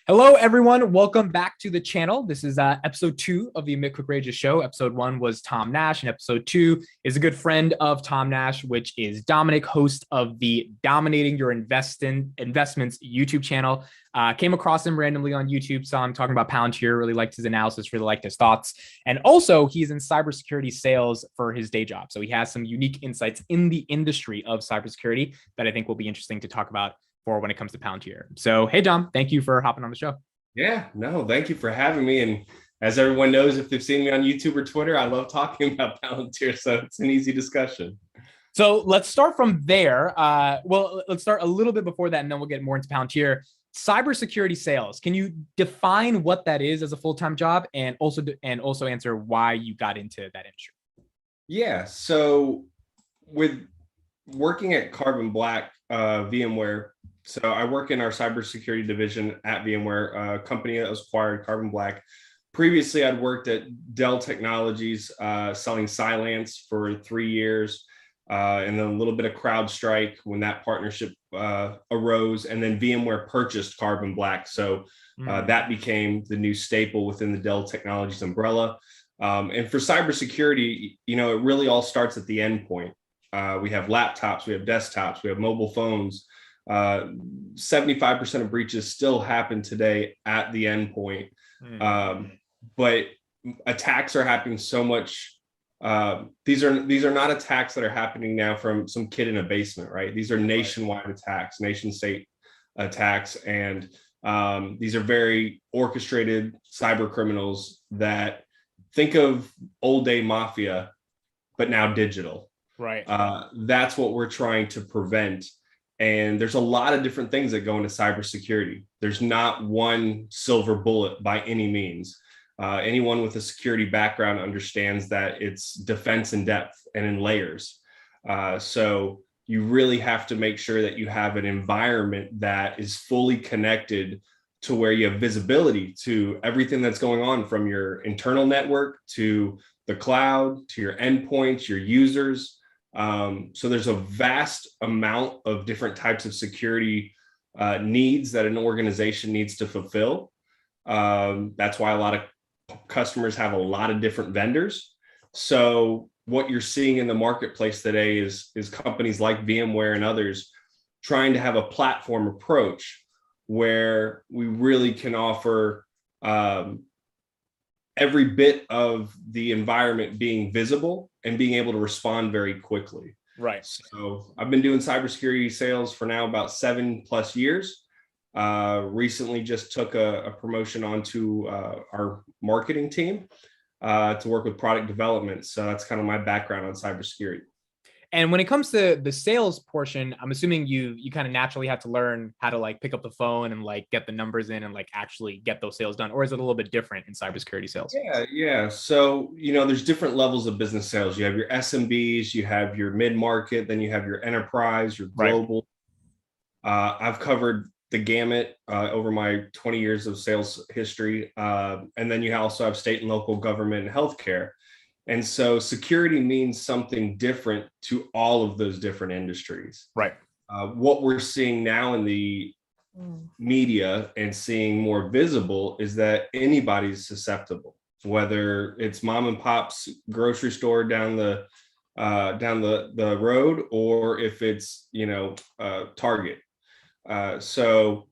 Hello, everyone. Welcome back to the channel. This is episode 2 of the Amit Kukreja show. Episode 1 was Tom Nash, and episode 2 is a good friend of Tom Nash, which is Dominic, host of the Dominating Your Investments YouTube channel. Came across him randomly on YouTube, saw him talking about Palantir, really liked his analysis, really liked his thoughts. And also, he's in cybersecurity sales for his day job. So he has some unique insights in the industry of cybersecurity that I think will be interesting to talk about for when it comes to Palantir. So, hey, Dom, thank you for hopping on the show. Yeah, no, thank you for having me. And as everyone knows, if they've seen me on YouTube or Twitter, I love talking about Palantir. So it's an easy discussion. So let's start from there. Let's start a little bit before that, and then we'll get more into Palantir. Cybersecurity sales. Can you define what that is as a full-time job, and also answer why you got into that industry? Yeah, so with working at Carbon Black, VMware, so I work in our cybersecurity division at VMware, a company that was acquired, Carbon Black. Previously, I'd worked at Dell Technologies, selling Cylance for 3 years, and then a little bit of CrowdStrike when that partnership arose, and then VMware purchased Carbon Black. So that became the new staple within the Dell Technologies umbrella. And for cybersecurity, it really all starts at the endpoint. We have laptops, we have desktops, we have mobile phones. 75% of breaches still happen today at the endpoint. But attacks are happening so much. These are not attacks that are happening now from some kid in a basement, right? These are nationwide attacks, nation state attacks. And these are very orchestrated cyber criminals that think of old day mafia, but now digital. Right. That's what we're trying to prevent. And there's a lot of different things that go into cybersecurity. There's not one silver bullet by any means. Anyone with a security background understands that it's defense in depth and in layers. So you really have to make sure that you have an environment that is fully connected to where you have visibility to everything that's going on, from your internal network to the cloud, to your endpoints, your users. So there's a vast amount of different types of security needs that an organization needs to fulfill. That's why a lot of customers have a lot of different vendors. So what you're seeing in the marketplace today is companies like VMware and others trying to have a platform approach where we really can offer every bit of the environment being visible and being able to respond very quickly. Right. So I've been doing cybersecurity sales for now about 7+ years. Recently just took a promotion onto our marketing team to work with product development. So that's kind of my background on cybersecurity. And when it comes to the sales portion, I'm assuming you kind of naturally have to learn how to like pick up the phone and like get the numbers in and like actually get those sales done. Or is it a little bit different in cybersecurity sales? Yeah. So, there's different levels of business sales. You have your SMBs, you have your mid-market, then you have your enterprise, your global. Right. I've covered the gamut over my 20 years of sales history. And then you also have state and local government and healthcare. And so security means something different to all of those different industries. Right. What we're seeing now in the media and seeing more visible is that anybody's susceptible, whether it's mom and pop's grocery store down the road, or if it's Target. So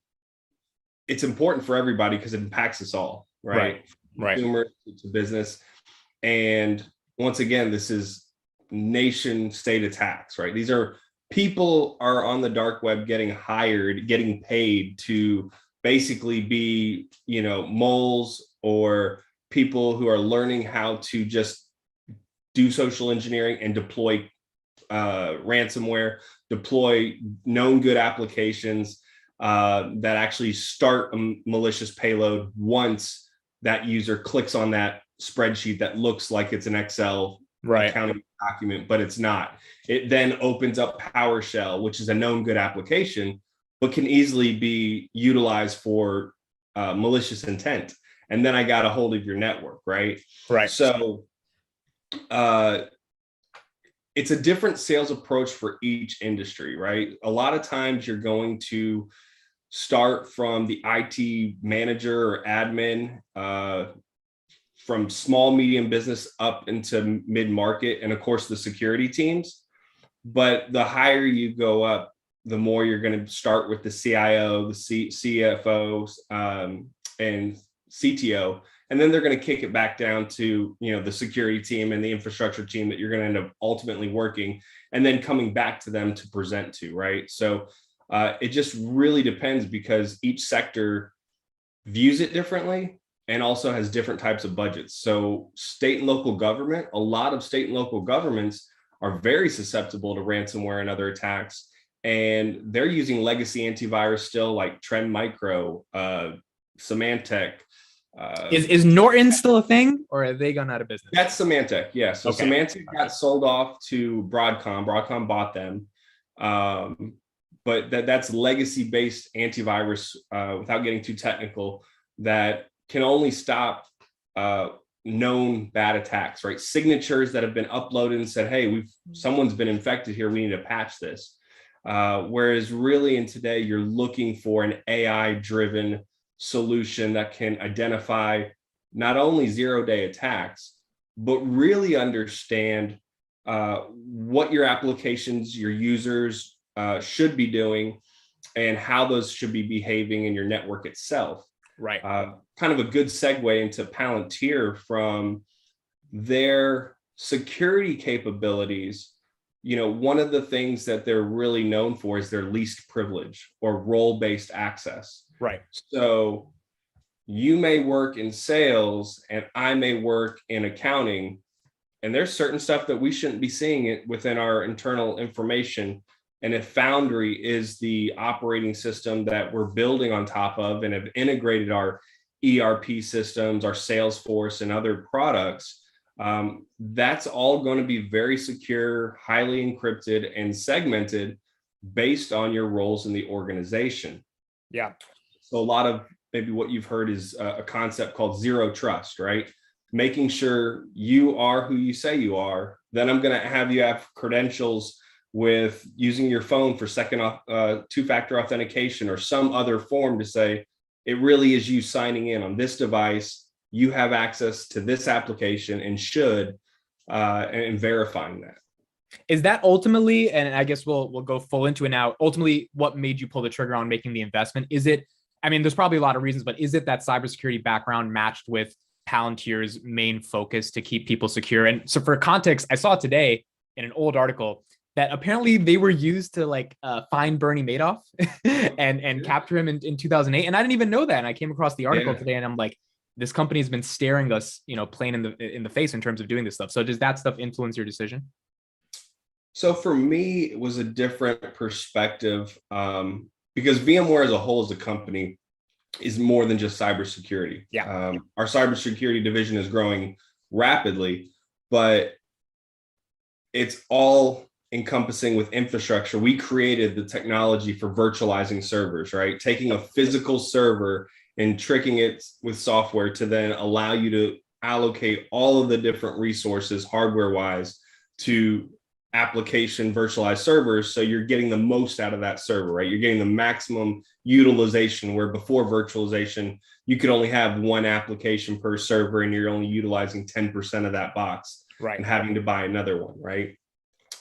it's important for everybody because it impacts us all, right? Consumer to business. And once again, this is nation state attacks, right? These are people are on the dark web getting hired, getting paid to basically be, moles or people who are learning how to just do social engineering and deploy ransomware, deploy known good applications that actually start a malicious payload once that user clicks on that spreadsheet that looks like it's an Excel accounting document, but it's not. It then opens up PowerShell, which is a known good application, but can easily be utilized for malicious intent. And then I got a hold of your network, right? Right. So it's a different sales approach for each industry, right? A lot of times you're going to start from the IT manager or admin, from small, medium business up into mid-market, and of course the security teams. But the higher you go up, the more you're going to start with the CIO, the CFO, and CTO, and then they're going to kick it back down to, the security team and the infrastructure team that you're going to end up ultimately working, and then coming back to them to present to, right? So it just really depends, because each sector views it differently and also has different types of budgets. So state and local government, a lot of state and local governments are very susceptible to ransomware and other attacks. And they're using legacy antivirus still, like Trend Micro, Symantec. Is Norton still a thing, or are they gone out of business? That's Symantec, yeah. So okay. Symantec got sold off to Broadcom. Broadcom bought them. But that's legacy-based antivirus, without getting too technical, that can only stop known bad attacks, right? Signatures that have been uploaded and said, hey, someone's been infected here, we need to patch this. Whereas really in today, you're looking for an AI-driven solution that can identify not only zero-day attacks, but really understand what your applications, your users should be doing, and how those should be behaving in your network itself. Right. Kind of a good segue into Palantir from their security capabilities. One of the things that they're really known for is their least privilege or role-based access. Right. So you may work in sales and I may work in accounting, and there's certain stuff that we shouldn't be seeing it within our internal information. And if Foundry is the operating system that we're building on top of and have integrated our ERP systems, our Salesforce, and other products, that's all going to be very secure, highly encrypted, and segmented based on your roles in the organization. Yeah. So a lot of maybe what you've heard is a concept called zero trust, right? Making sure you are who you say you are. Then I'm going to have you have credentials with using your phone for two-factor authentication or some other form to say it really is you signing in on this device. You have access to this application and should, and verifying that. Is that ultimately, and I guess we'll go full into it now, ultimately what made you pull the trigger on making the investment? Is it, I mean, there's probably a lot of reasons, but is it that cybersecurity background matched with Palantir's main focus to keep people secure? And so for context, I saw today in an old article that apparently they were used to find Bernie Madoff and capture him in 2008. And I didn't even know that. And I came across the article today, and I'm like, this company has been staring us, plain in the face in terms of doing this stuff. So does that stuff influence your decision? So for me, it was a different perspective, because VMware as a whole as a company is more than just cybersecurity. Yeah. Our cybersecurity division is growing rapidly, but it's all encompassing with infrastructure. We created the technology for virtualizing servers, right? Taking a physical server and tricking it with software to then allow you to allocate all of the different resources hardware-wise to application virtualized servers. So you're getting the most out of that server, right? You're getting the maximum utilization, where before virtualization, you could only have one application per server and you're only utilizing 10% of that box, right, and having to buy another one, right?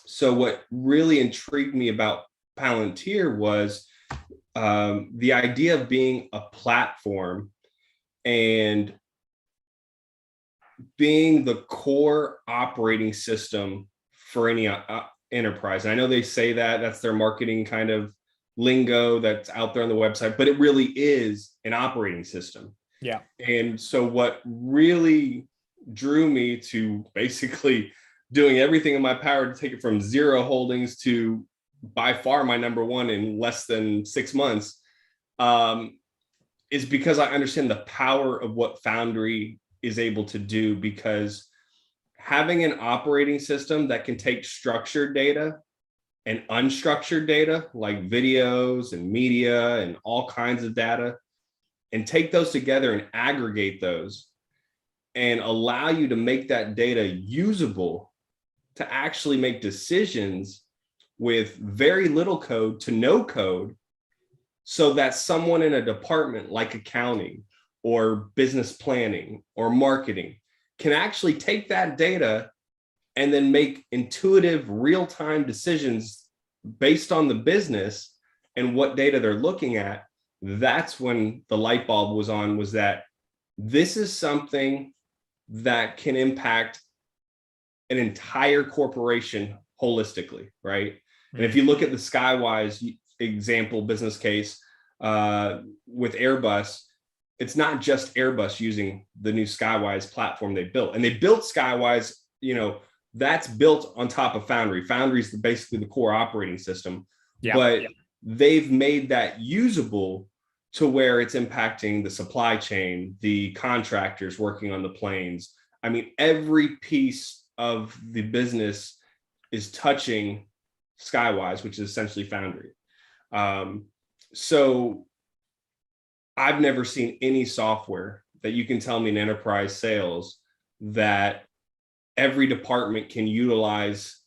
So what really intrigued me about Palantir was the idea of being a platform and being the core operating system for any enterprise. And I know they say that's their marketing kind of lingo that's out there on the website, but it really is an operating system. Yeah. And so what really drew me to basically doing everything in my power to take it from zero holdings to by far my number one in less than 6 months, is because I understand the power of what Foundry is able to do. Because having an operating system that can take structured data and unstructured data like videos and media and all kinds of data, and take those together and aggregate those and allow you to make that data usable to actually make decisions with very little code to no code, so that someone in a department like accounting or business planning or marketing can actually take that data and then make intuitive real-time decisions based on the business and what data they're looking at. That's when the light bulb was on, was that this is something that can impact an entire corporation holistically, right? And if you look at the Skywise example business case with Airbus, it's not just Airbus using the new Skywise platform they built. And they built Skywise, that's built on top of Foundry. Foundry is basically the core operating system, but they've made that usable to where it's impacting the supply chain, the contractors working on the planes. I mean, every piece of the business is touching Skywise, which is essentially Foundry. So I've never seen any software that you can tell me in enterprise sales that every department can utilize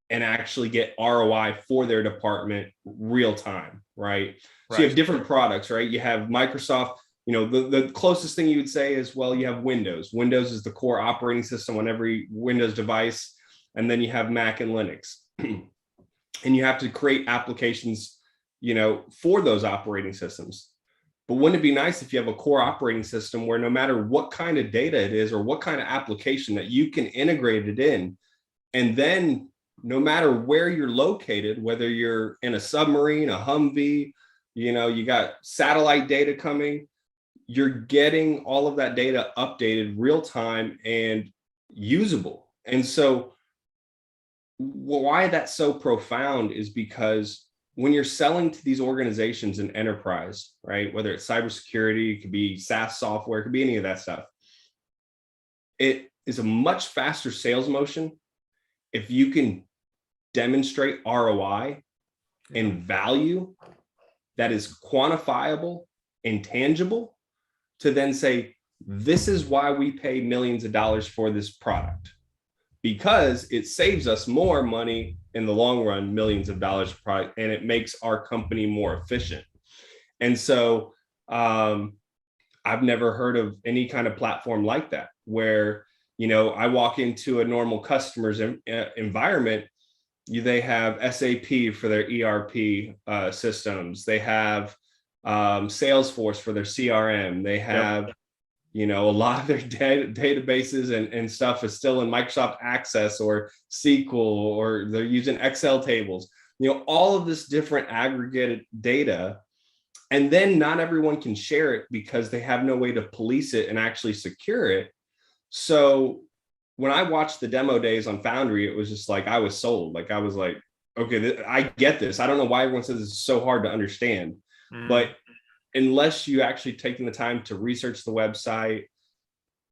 and actually get ROI for their department real time, right? So you have different products, right? You have Microsoft, the closest thing you would say is, well, you have Windows. Windows is the core operating system on every Windows device. And then you have Mac and Linux. And you have to create applications, for those operating systems. But wouldn't it be nice if you have a core operating system where no matter what kind of data it is or what kind of application that you can integrate it in, and then no matter where you're located, whether you're in a submarine, a Humvee, you got satellite data coming, you're getting all of that data updated real time and usable. And so why that's so profound is because when you're selling to these organizations in enterprise, right, whether it's cybersecurity, it could be SaaS software, it could be any of that stuff, it is a much faster sales motion if you can demonstrate ROI and value that is quantifiable and tangible, to then say, this is why we pay millions of dollars for this product, because it saves us more money in the long run, millions of dollars per product, and it makes our company more efficient. And so I've never heard of any kind of platform like that, where, I walk into a normal customer's environment, they have SAP for their ERP systems. They have Salesforce for their CRM. They have, a lot of their databases and stuff is still in Microsoft Access or SQL, or they're using Excel tables, all of this different aggregated data. And then not everyone can share it because they have no way to police it and actually secure it. So when I watched the demo days on Foundry, it was just like, I was sold. Like, I was like, okay, I get this. I don't know why everyone says it's so hard to understand, but unless you actually taking the time to research the website,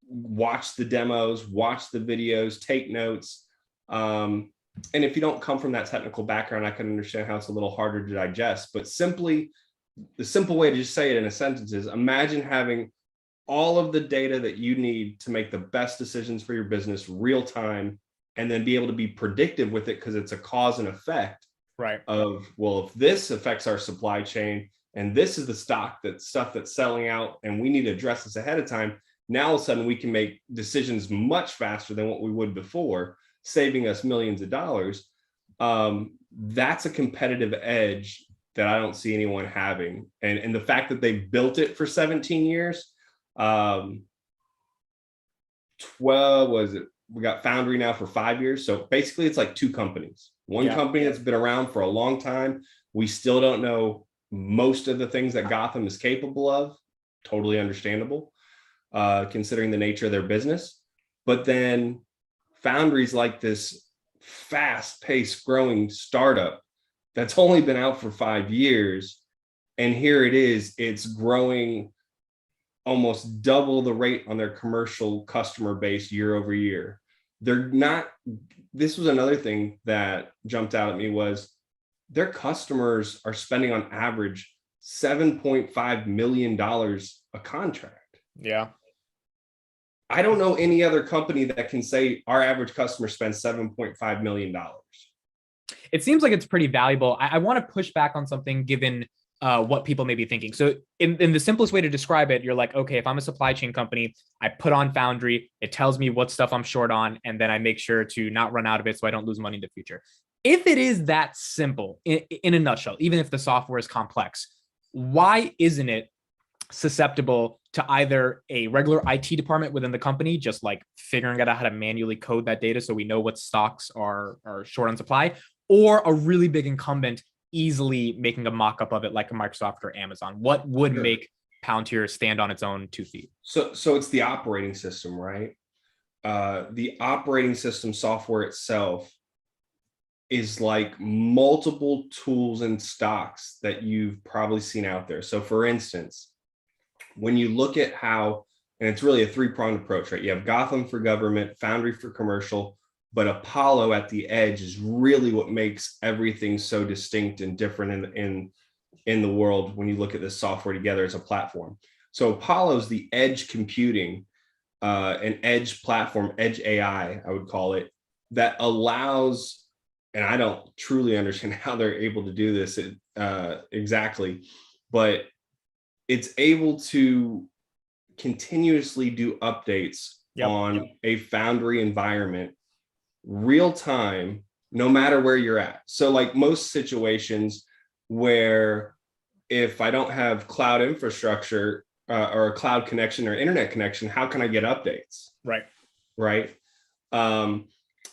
watch the demos, watch the videos, take notes. And if you don't come from that technical background, I can understand how it's a little harder to digest. But the simple way to just say it in a sentence is, imagine having all of the data that you need to make the best decisions for your business real time, and then be able to be predictive with it, because it's a cause and effect of, well, if this affects our supply chain and this is the stuff that's selling out and we need to address this ahead of time, now all of a sudden we can make decisions much faster than what we would before, saving us millions of dollars. That's a competitive edge that I don't see anyone having. And the fact that they built it for 17 years, 12 was it? We got Foundry now for 5 years. So basically it's like two companies. One company that's been around for a long time. We still don't know most of the things that Gotham is capable of. Totally understandable, considering the nature of their business. But then Foundry's like this fast-paced growing startup that's only been out for 5 years. And here it is, it's growing almost double the rate on their commercial customer base year over year. This was another thing that jumped out at me, was their customers are spending on average $7.5 million a contract. Yeah. I don't know any other company that can say our average customer spends $7.5 million. It seems like it's pretty valuable. I want to push back on something given what people may be thinking. So in the simplest way to describe it, you're like, okay, if I'm a supply chain company, I put on Foundry, it tells me what stuff I'm short on, and then I make sure to not run out of it so I don't lose money in the future. If it is that simple in a nutshell, even if the software is complex, why isn't it susceptible to either a regular IT department within the company, just like figuring out how to manually code that data so we know what stocks are short on supply, or a really big incumbent easily making a mock-up of it like a Microsoft or Amazon? What would make Palantir stand on its own 2 feet? So it's the operating system, right? The operating system software itself is like multiple tools and stocks that you've probably seen out there. So for instance, when you look at how, and it's really a 3-pronged approach, right? You have Gotham for government, Foundry for commercial, but Apollo at the edge is really what makes everything so distinct and different in the world when you look at this software together as a platform. So Apollo is the edge computing, an edge platform, edge AI, I would call it, that allows, and I don't truly understand how they're able to do this exactly, but it's able to continuously do updates on a Foundry environment real time, no matter where you're at. So like most situations where if I don't have cloud infrastructure or a cloud connection or internet connection, how can I get updates? Right.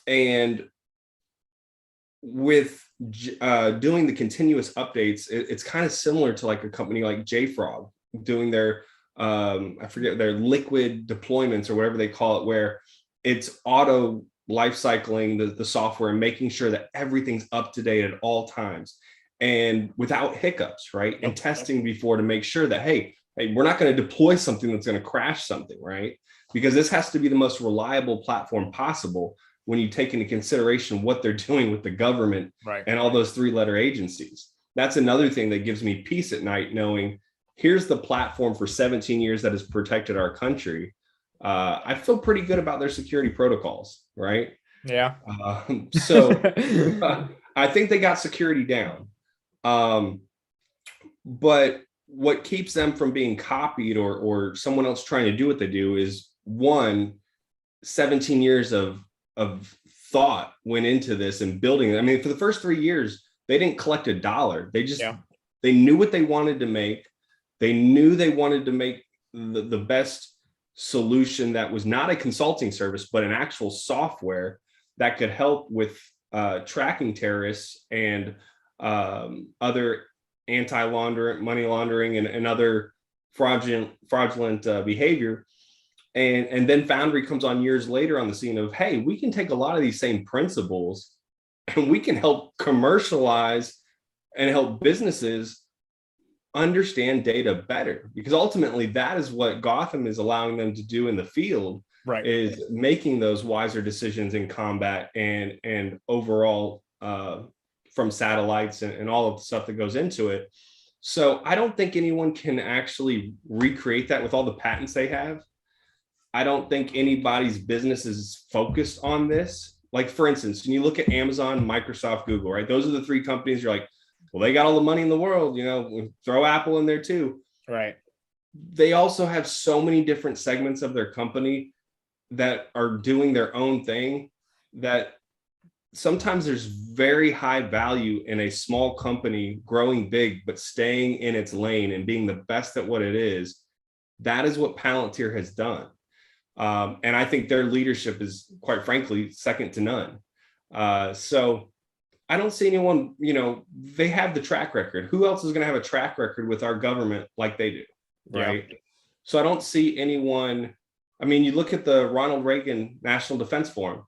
And with doing the continuous updates, it's kind of similar to like a company like JFrog doing their I forget, their liquid deployments or whatever they call it, where it's auto life cycling the software and making sure that everything's up to date at all times and without hiccups, right? And testing before to make sure that, hey, we're not going to deploy something that's going to crash something, right? Because this has to be the most reliable platform possible when you take into consideration what they're doing with the government and all those 3-letter agencies. That's another thing that gives me peace at night, knowing here's the platform for 17 years that has protected our country. I feel pretty good about their security protocols, right? Yeah. So I think they got security down. But what keeps them from being copied or someone else trying to do what they do is, one, 17 years of thought went into this and building it. I mean, for the first 3 years, they didn't collect a dollar. They just, they knew what they wanted to make. They knew they wanted to make the best solution that was not a consulting service, but an actual software that could help with tracking terrorists and other anti-laundering, money laundering, and other fraudulent behavior. And then Foundry comes on years later on the scene of, hey, we can take a lot of these same principles and we can help commercialize and help businesses understand data better, because ultimately that is what Gotham is allowing them to do in the field, is making those wiser decisions in combat and overall from satellites and all of the stuff that goes into it. So I don't think anyone can actually recreate that with all the patents they have. I don't think anybody's business is focused on this. Like, for instance, when you look at Amazon, Microsoft, Google, right? Those are the 3 companies you're like, well, they got all the money in the world, you know, throw Apple in there too. Right. They also have so many different segments of their company that are doing their own thing that sometimes there's very high value in a small company growing big, but staying in its lane and being the best at what it is. That is what Palantir has done. And I think their leadership is, quite frankly, second to none. So I don't see anyone, you know, they have the track record. Who else is going to have a track record with our government like they do, right? Yeah. So I don't see anyone. I mean, you look at the Ronald Reagan National Defense Forum.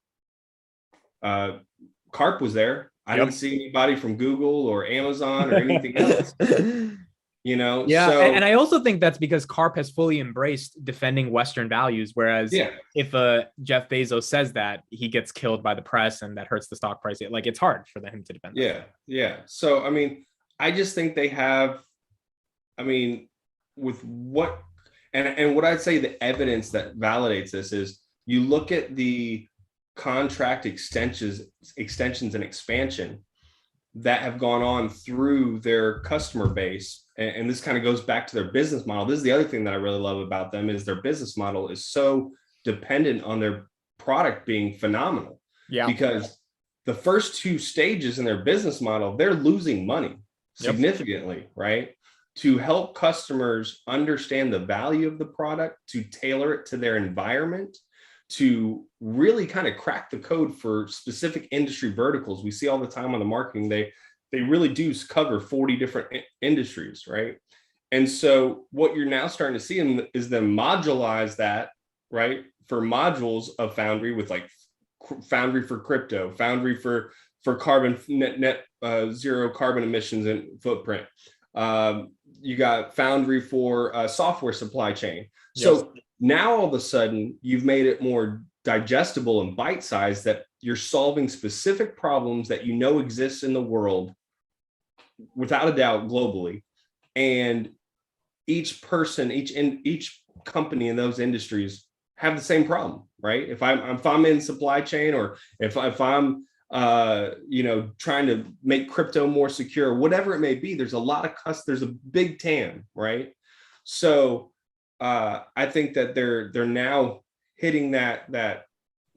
Karp was there. I didn't see anybody from Google or Amazon or anything else. You know, and I also think that's because Karp has fully embraced defending Western values, whereas if Jeff Bezos says that, he gets killed by the press and that hurts the stock price. Like, it's hard for him to defend that. So I mean, I just think they have, I mean, with what and what I'd say the evidence that validates this is, you look at the contract extensions and expansion, that have gone on through their customer base. And this kind of goes back to their business model. This is the other thing that I really love about them is their business model is so dependent on their product being phenomenal. Yeah. Because the first two stages in their business model, they're losing money significantly, right? To help customers understand the value of the product, to tailor it to their environment, to really kind of crack the code for specific industry verticals. We see all the time on the marketing, they really do cover 40 different industries, right? And so what you're now starting to see is them modulize that, right? For modules of Foundry with like Foundry for crypto, Foundry for carbon net zero carbon emissions and footprint. You got Foundry for software supply chain. So now all of a sudden you've made it more digestible and bite-sized, that you're solving specific problems that you know exist in the world without a doubt globally. And each person, each company in those industries have the same problem, right? If I'm in supply chain, or if I'm trying to make crypto more secure, whatever it may be, there's a lot of there's a big TAM, right? So I think that they're now hitting that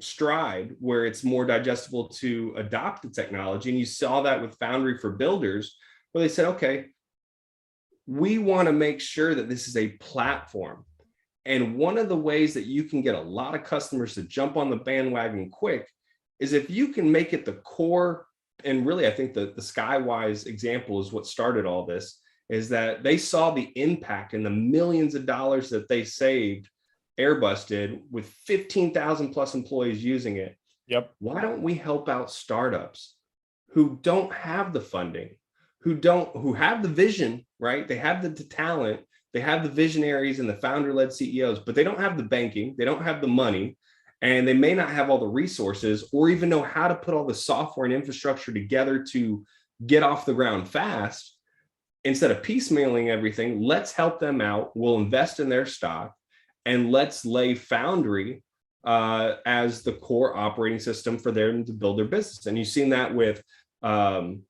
stride where it's more digestible to adopt the technology. And you saw that with Foundry for Builders, where they said, okay, we want to make sure that this is a platform. And one of the ways that you can get a lot of customers to jump on the bandwagon quick is if you can make it the core. And really, I think the Skywise example is what started all this, is that they saw the impact and the millions of dollars that they saved, Airbus did, with 15,000 plus employees using it. Yep. Why don't we help out startups who don't have the funding, who have the vision, right? They have the talent, they have the visionaries and the founder-led CEOs, but they don't have the banking, they don't have the money, and they may not have all the resources or even know how to put all the software and infrastructure together to get off the ground fast. Instead of piecemealing everything, let's help them out. We'll invest in their stock, and let's lay Foundry as the core operating system for them to build their business. And you've seen that with Wejo.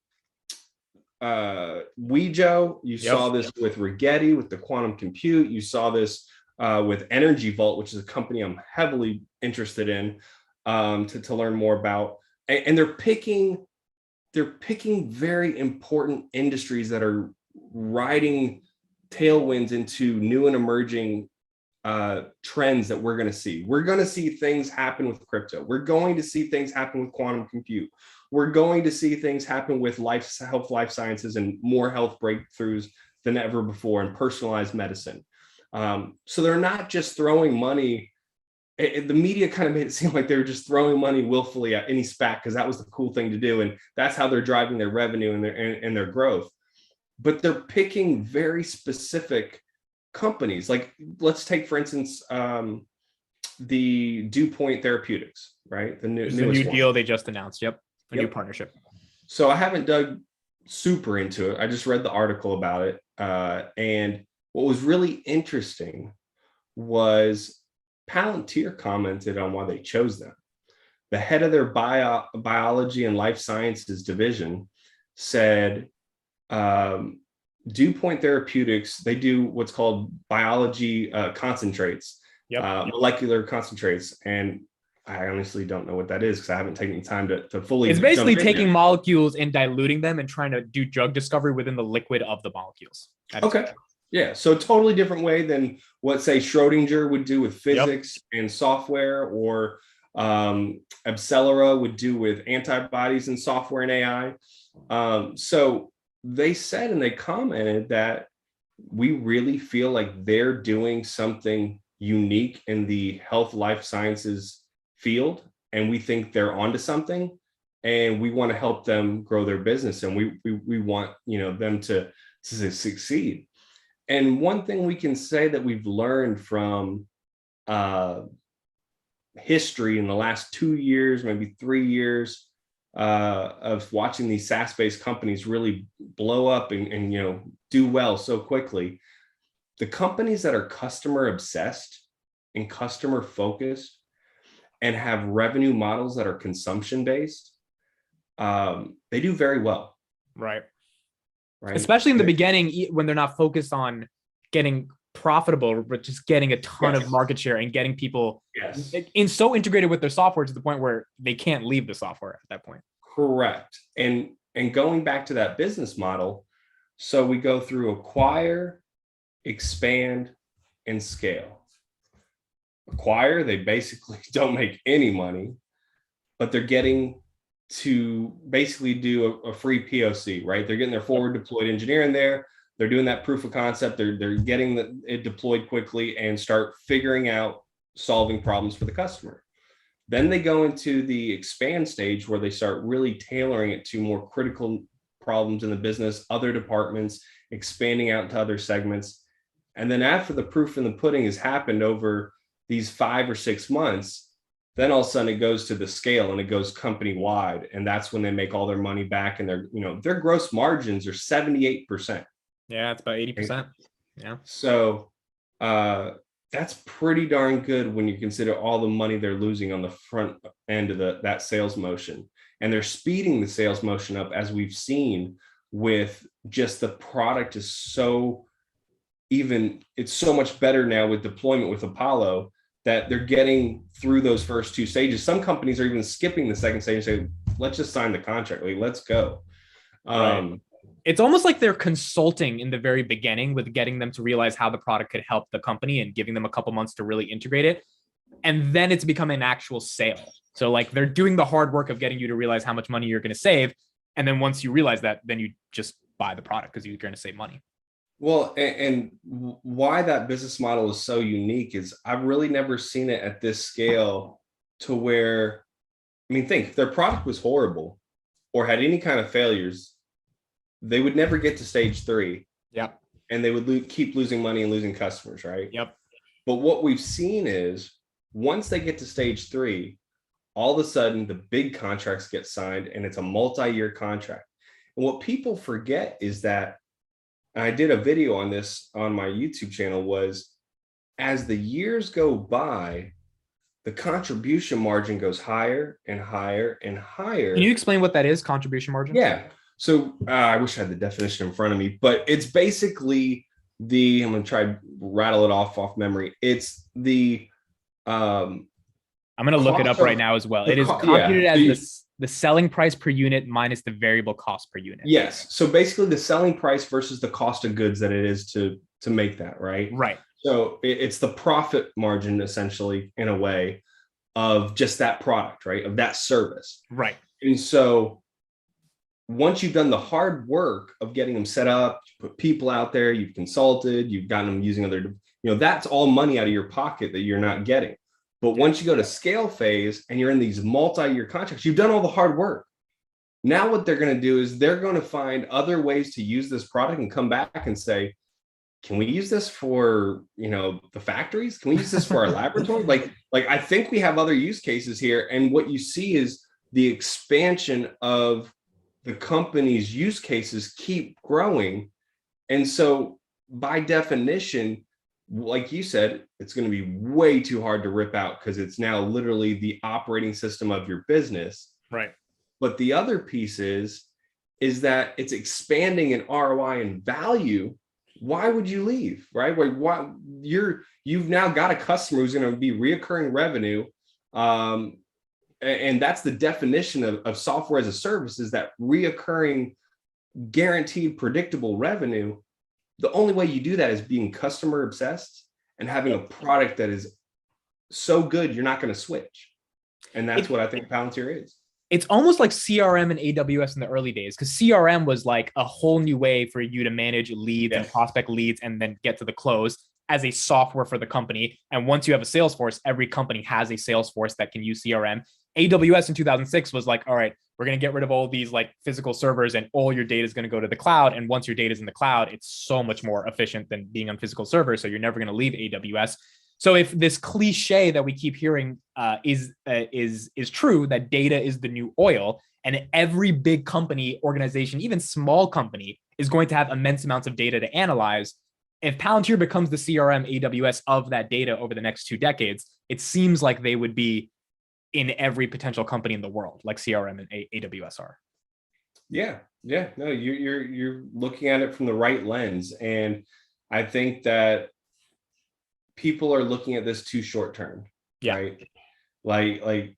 You saw this with Rigetti, with the quantum compute. You saw this with Energy Vault, which is a company I'm heavily interested in to learn more about. And they're picking very important industries that are riding tailwinds into new and emerging trends that we're going to see. We're going to see things happen with crypto. We're going to see things happen with quantum compute. We're going to see things happen with health life sciences and more health breakthroughs than ever before, and personalized medicine. So they're not just throwing money. The media kind of made it seem like they were just throwing money willfully at any SPAC because that was the cool thing to do, and that's how they're driving their revenue and their growth. But they're picking very specific companies. Like, let's take, for instance, the DuPont Therapeutics, right? The new deal they just announced. Yep. A new partnership. So I haven't dug super into it. I just read the article about it. And what was really interesting was Palantir commented on why they chose them. The head of their biology and life sciences division said, DuPont Therapeutics, they do what's called biology concentrates, molecular concentrates. And I honestly don't know what that is because I haven't taken time to fully. It's basically taking molecules and diluting them and trying to do drug discovery within the liquid of the molecules. Okay. Yeah. So totally different way than what, say, Schrodinger would do with physics and software, or Abcelera would do with antibodies and software and AI. So they said, and they commented that we really feel like they're doing something unique in the health life sciences field, and we think they're onto something, and we want to help them grow their business, and we want them to succeed. And one thing we can say that we've learned from history in the last 2 years, maybe 3 years, of watching these SaaS-based companies really blow up and do well so quickly, the companies that are customer obsessed and customer focused and have revenue models that are consumption based, they do very well. Right. Right. Especially in the beginning, when they're not focused on getting profitable, but just getting a ton of market share and getting people so integrated with their software to the point where they can't leave the software at that point. Correct. And going back to that business model, so we go through acquire, expand, and scale. Acquire, they basically don't make any money, but they're getting to basically do a free POC, right? They're getting their forward deployed engineer in there. They're doing that proof of concept. They're getting it deployed quickly and start figuring out solving problems for the customer. Then they go into the expand stage where they start really tailoring it to more critical problems in the business, other departments, expanding out to other segments. And then after the proof in the pudding has happened over these 5 or 6 months, then all of a sudden it goes to the scale and it goes company wide. And that's when they make all their money back, and their gross margins are 78%. Yeah, it's about 80%. Yeah. So that's pretty darn good when you consider all the money they're losing on the front end of that sales motion. And they're speeding the sales motion up, as we've seen with just the product is it's so much better now with deployment with Apollo, that they're getting through those first 2 stages. Some companies are even skipping the second stage and say, let's just sign the contract. Like, let's go. Right. It's almost like they're consulting in the very beginning with getting them to realize how the product could help the company and giving them a couple months to really integrate it. And then it's becoming an actual sale. So like they're doing the hard work of getting you to realize how much money you're going to save. And then once you realize that, then you just buy the product because you're going to save money. Well, and why that business model is so unique is I've really never seen it at this scale to where, think if their product was horrible or had any kind of failures, they would never get to stage 3. Yep. And they would keep losing money and losing customers, right? Yep. But what we've seen is once they get to stage 3, all of a sudden the big contracts get signed and it's a multi-year contract. And what people forget is that, I did a video on this on my YouTube channel, was as the years go by, the contribution margin goes higher and higher and higher. Can you explain what that is, contribution margin? Yeah. So I wish I had the definition in front of me, but it's basically I'm going to try to rattle it off memory. It's the, I'm going to look it up right now as well. It is computed as the selling price per unit minus the variable cost per unit. Yes. So basically the selling price versus the cost of goods that it is to make that, right? Right. So it's the profit margin, essentially, in a way, of just that product, right? Of that service. Right. And so once you've done the hard work of getting them set up, you put people out there, you've consulted, you've gotten them using other, that's all money out of your pocket that you're not getting. But once you go to scale phase and you're in these multi-year contracts, you've done all the hard work. Now what they're going to do is they're going to find other ways to use this product and come back and say, can we use this for, the factories? Can we use this for our laboratory? Like I think we have other use cases here. And what you see is the expansion of the company's use cases keep growing. And so by definition, like you said, it's going to be way too hard to rip out because it's now literally the operating system of your business. Right. But the other piece is that it's expanding in ROI and value. Why would you leave? Right? Why you've now got a customer who's going to be reoccurring revenue. And that's the definition of software as a service, is that reoccurring, guaranteed, predictable revenue. The only way you do that is being customer obsessed and having a product that is so good, you're not going to switch. And that's what I think Palantir is. It's almost like CRM and AWS in the early days, because CRM was like a whole new way for you to manage leads and prospect leads and then get to the close as a software for the company. And once you have a Salesforce, every company has a Salesforce that can use CRM. AWS in 2006 was like, all right, we're going to get rid of all these like physical servers and all your data is going to go to the cloud. And once your data is in the cloud, it's so much more efficient than being on physical servers. So you're never going to leave AWS. So if this cliche that we keep hearing is true, that data is the new oil, and every big company, organization, even small company, is going to have immense amounts of data to analyze. If Palantir becomes the CRM AWS of that data over the next 2 decades, it seems like they would be in every potential company in the world, like CRM and AWS are. Yeah, Yeah, no, you're looking at it from the right lens. And I think that people are looking at this too short term, right? Like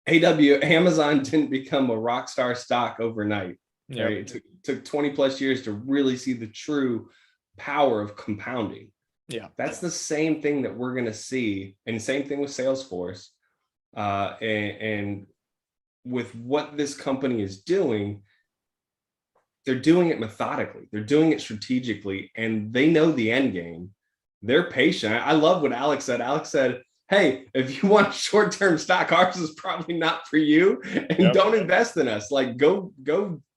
Amazon didn't become a rock star stock overnight, right? It took 20 plus years to really see the true power of compounding. Yeah. That's the same thing that we're going to see. And same thing with Salesforce. And with what this company is doing, they're doing it methodically. They're doing it strategically, and they know the end game. They're patient. I love what Alex said. Alex said, hey, if you want short-term stock, ours is probably not for you, and don't invest in us. Like go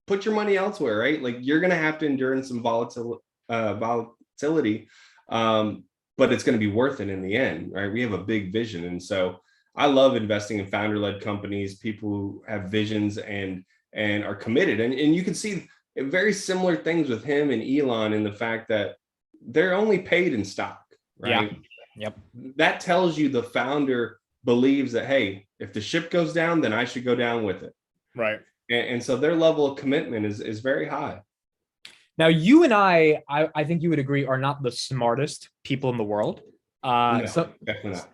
put your money elsewhere, right? Like you're going to have to endure in some volatility, but it's going to be worth it in the end, right? We have a big vision. And so I love investing in founder-led companies, people who have visions and are committed. And you can see very similar things with him and Elon in the fact that they're only paid in stock, right? Yep. That tells you the founder believes that, hey, if the ship goes down, then I should go down with it. Right. And so their level of commitment is very high. Now, you and I think you would agree, are not the smartest people in the world. No, definitely not.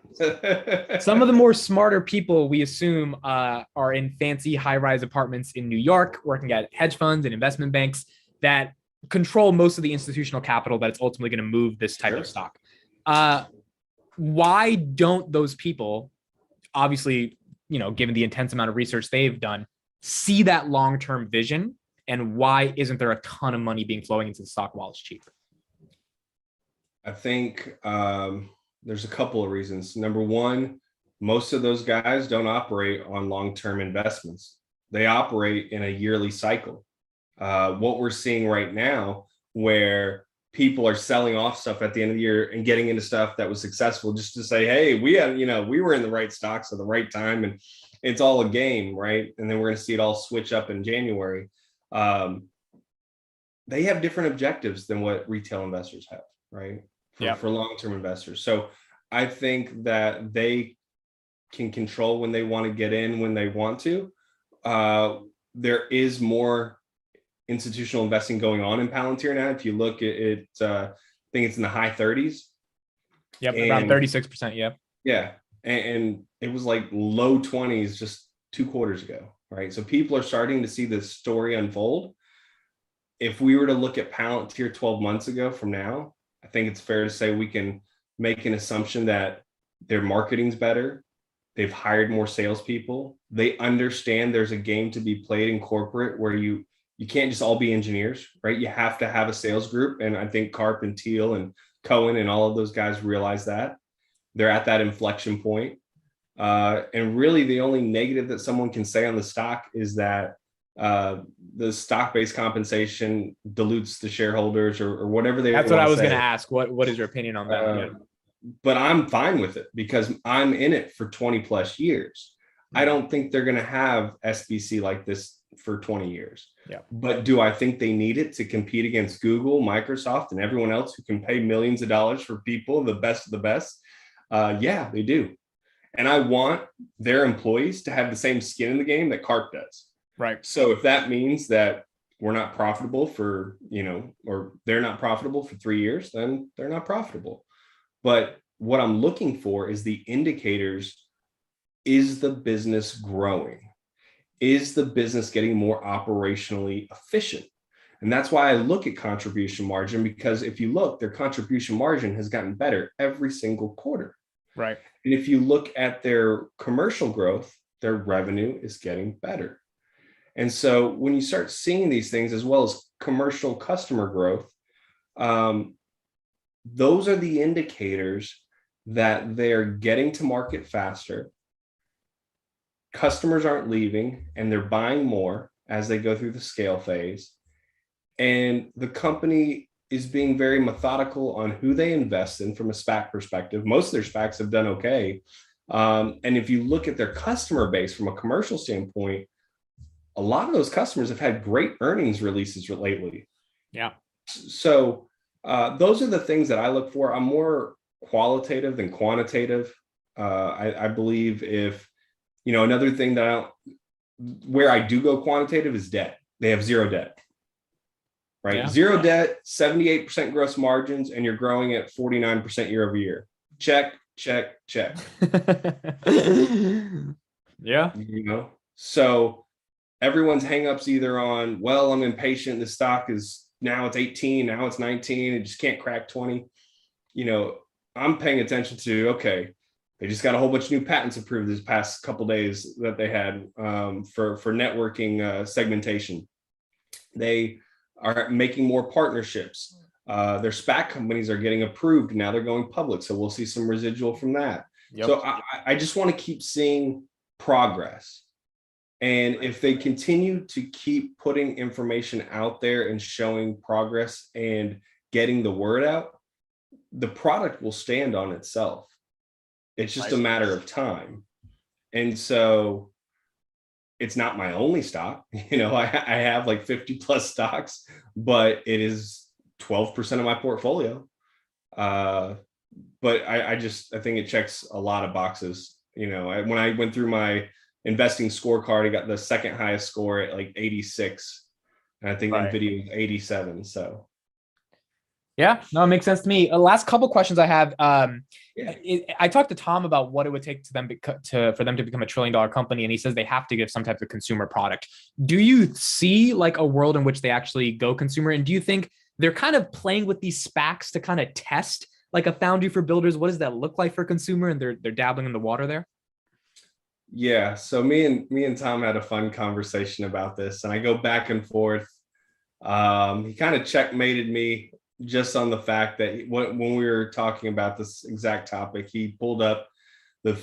Some of the more smarter people, we assume, are in fancy high-rise apartments in New York, working at hedge funds and investment banks that control most of the institutional capital that's ultimately going to move this type of stock. Why don't those people, obviously, given the intense amount of research they've done, see that long-term vision? And why isn't there a ton of money being flowing into the stock while it's cheap? I think there's a couple of reasons. Number one, most of those guys don't operate on long-term investments. They operate in a yearly cycle. What we're seeing right now, where people are selling off stuff at the end of the year and getting into stuff that was successful just to say, hey, we were in the right stocks at the right time, and it's all a game, right? And then we're going to see it all switch up in January. They have different objectives than what retail investors have, right? For long-term investors. So I think that they can control when they want to get in, when they want to. There is more institutional investing going on in Palantir now. If you look at it, I think it's in the high 30s. Yep, around 36%. Yeah. Yeah. And it was like low 20s just 2 quarters ago, right? So people are starting to see this story unfold. If we were to look at Palantir 12 months ago from now, I think it's fair to say we can make an assumption that their marketing's better. They've hired more salespeople. They understand there's a game to be played in corporate where you can't just all be engineers, right? You have to have a sales group. And I think Karp and Thiel and Cohen and all of those guys realize that. They're at that inflection point. And really the only negative that someone can say on the stock is that the stock-based compensation dilutes the shareholders or whatever they. That's what I was going to ask. What is your opinion on that? But I'm fine with it because I'm in it for 20 plus years. I don't think they're going to have SBC like this for 20 years. Yeah. But do I think they need it to compete against Google, Microsoft, and everyone else who can pay millions of dollars for people, the best of the best? Yeah, they do. And I want their employees to have the same skin in the game that Karp does. Right. So if that means that we're not profitable for, or they're not profitable for 3 years, then they're not profitable. But what I'm looking for is the indicators. Is the business growing? Is the business getting more operationally efficient? And that's why I look at contribution margin, because if you look, their contribution margin has gotten better every single quarter. Right. And if you look at their commercial growth, their revenue is getting better. And so when you start seeing these things, as well as commercial customer growth, those are the indicators that they're getting to market faster. Customers aren't leaving and they're buying more as they go through the scale phase. And the company is being very methodical on who they invest in from a SPAC perspective. Most of their SPACs have done okay. And if you look at their customer base from a commercial standpoint, a lot of those customers have had great earnings releases lately. Yeah. So those are the things that I look for. I'm more qualitative than quantitative. I believe if, another thing that where I do go quantitative is debt. They have zero debt. right? Yeah. Zero debt, 78% gross margins, and you're growing at 49% year over year. Check, check, check. Yeah. You know, so everyone's hangups either on, well, I'm impatient. The stock is now it's 18, now it's 19, it just can't crack 20. You know, I'm paying attention to, okay, they just got a whole bunch of new patents approved this past couple days that they had for networking segmentation. They are making more partnerships. Their SPAC companies are getting approved. Now they're going public. So we'll see some residual from that. Yep. So I just want to keep seeing progress. And if they continue to keep putting information out there and showing progress and getting the word out, the product will stand on itself. It's just a matter of time. And so it's not my only stock. You know, I have like 50 plus stocks, but it is 12% of my portfolio. But I think it checks a lot of boxes. You know, when I went through my investing scorecard, I got the second highest score at like 86. And I think NVIDIA was 87. So. Yeah, no, it makes sense to me. Last couple questions I have. I talked to Tom about what it would take for them to become $1 trillion company, and he says they have to give some type of consumer product. Do you see like a world in which they actually go consumer? And do you think they're kind of playing with these SPACs to kind of test like a foundry for builders? What does that look like for consumer? And they're dabbling in the water there. Yeah. So me and Tom had a fun conversation about this, and I go back and forth. He kind of checkmated me just on the fact that when we were talking about this exact topic, he pulled up the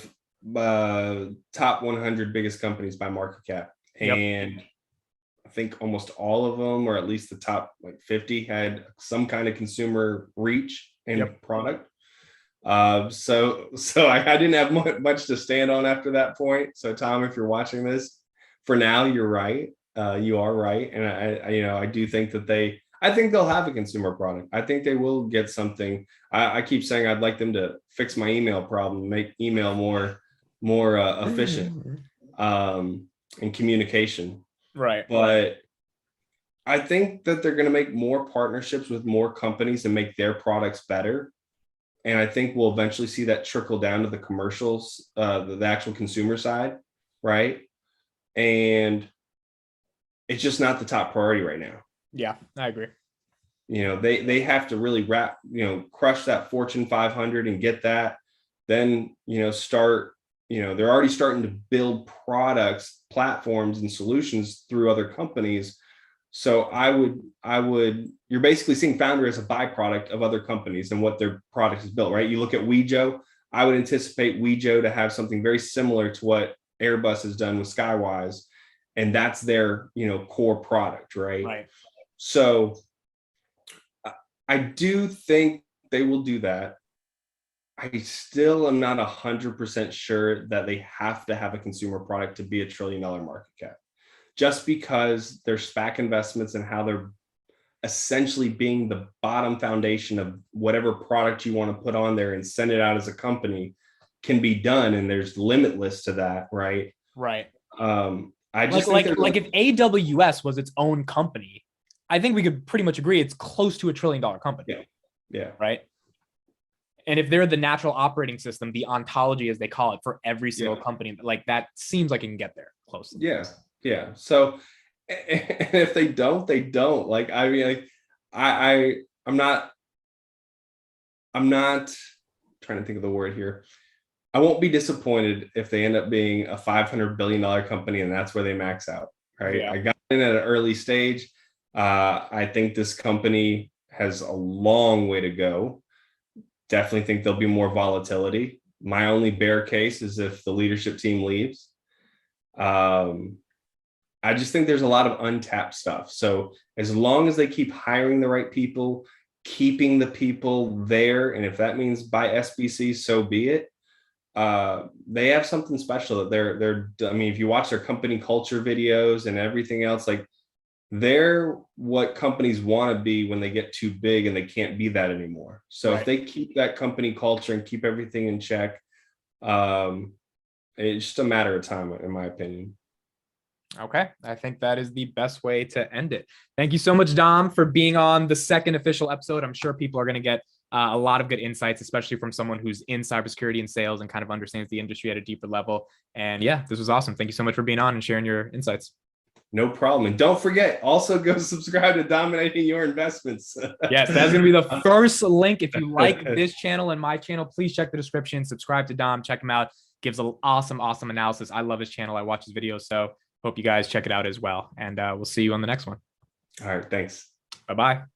top 100 biggest companies by market cap. Yep. And I think almost all of them, or at least the top like 50, had some kind of consumer reach and product. So I didn't have much to stand on after that point. So Tom, if you're watching this, for now, you're right. You are right. And I do think that I think they'll have a consumer product. I think they will get something. I keep saying I'd like them to fix my email problem, make email more efficient in communication. Right. But I think that they're going to make more partnerships with more companies and make their products better. And I think we'll eventually see that trickle down to the commercials, the actual consumer side, right? And it's just not the top priority right now. Yeah, I agree. You know, they have to really crush that Fortune 500 and get that. Then, start, they're already starting to build products, platforms, and solutions through other companies. So you're basically seeing founder as a byproduct of other companies and what their product is built, right? You look at Wejo, I would anticipate Wejo to have something very similar to what Airbus has done with Skywise. And that's their, core product, right? Right. So I do think they will do that. I still am not 100% sure that they have to have a consumer product to be $1 trillion market cap. Just because their SPAC investments and how they're essentially being the bottom foundation of whatever product you want to put on there and send it out as a company can be done. And there's limitless to that, right? Right. I just like if AWS was its own company, I think we could pretty much agree it's close to $1 trillion company. Yeah. Right. And if they're the natural operating system, the ontology, as they call it, for every single company, like that seems like it can get there close. Yeah. So, and if they don't, they don't. Like, I mean, I'm not trying to think of the word here. I won't be disappointed if they end up being a $500 billion company and that's where they max out, right? Yeah. I got in at an early stage. I think this company has a long way to go. Definitely think there'll be more volatility. My only bear case is if the leadership team leaves. I just think there's a lot of untapped stuff. So as long as they keep hiring the right people, keeping the people there, and if that means by SBC, so be it. They have something special that I mean, if you watch their company culture videos and everything else, like they're what companies want to be when they get too big and they can't be that anymore. So if they keep that company culture and keep everything in check, it's just a matter of time, in my opinion. Okay, I think that is the best way to end it. Thank you so much, Dom, for being on the second official episode. I'm sure people are going to get a lot of good insights, especially from someone who's in cybersecurity and sales and kind of understands the industry at a deeper level. And yeah, this was awesome. Thank you so much for being on and sharing your insights. No problem. And don't forget, also go subscribe to Dominating Your Investments. Yes, that's going to be the first link. If you like this channel and my channel, please check the description, subscribe to Dom, check him out. Gives an awesome analysis. I love his channel. I watch his videos. So hope you guys check it out as well. And we'll see you on the next one. All right. Thanks. Bye-bye.